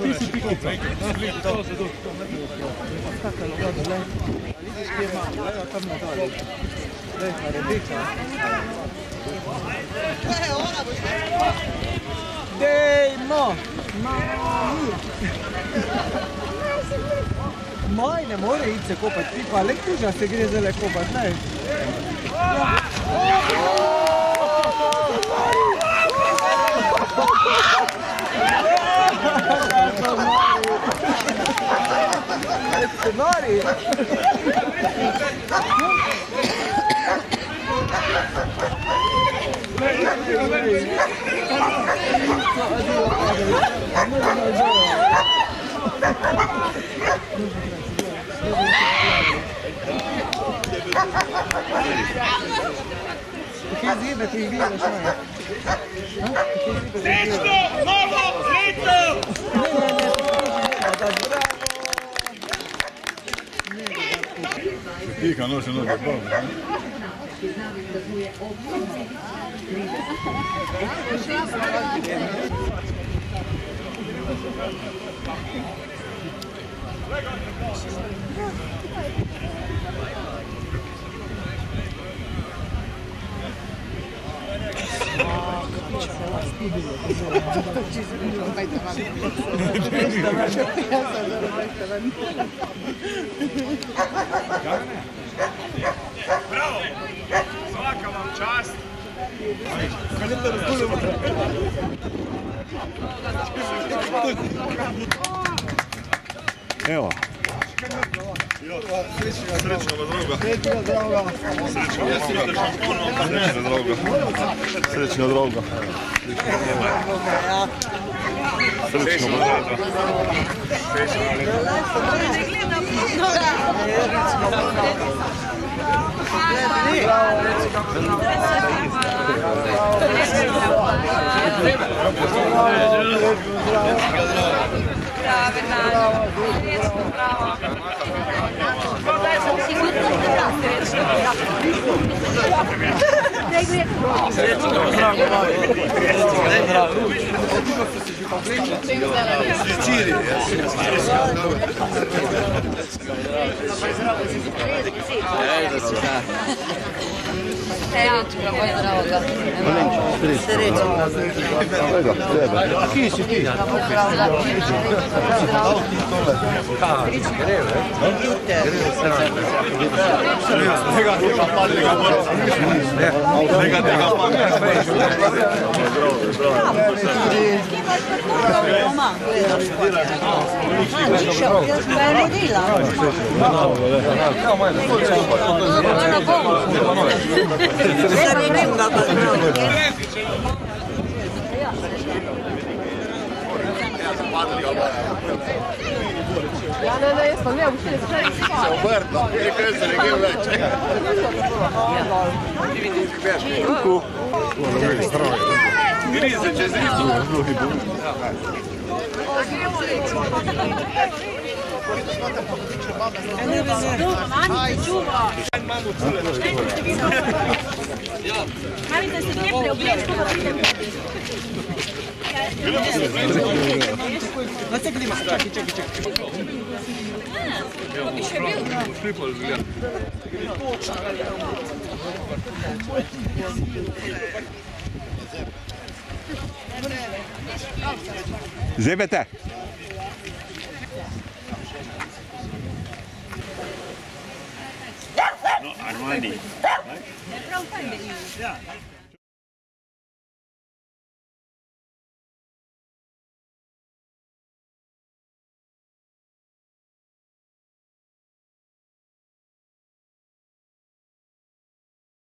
Ti si picca. Attaccalo, guarda, lei. Lì si scherma, lei va a camminare. Lei fa rebecca. Dei, mo! Moj, ne more iti se kopati, ti pa le kuža se gre zdaj le kopati, ne? Nori! Che zibbe ti viene, sai? Dritto! Nuovo! Dritto! Pika nosi noge bolje. Bravo! Svaka vam čast! Evo. Srećno vas droga. Srećno droga. Srećno droga. Srećno droga. Chi si tira? Ja jesam, ne, ušte se Obrno, questo è che invece. Kuku. Grise, c'è Hajde se lijepo obliječi, Zebete. No, Armani. È proprio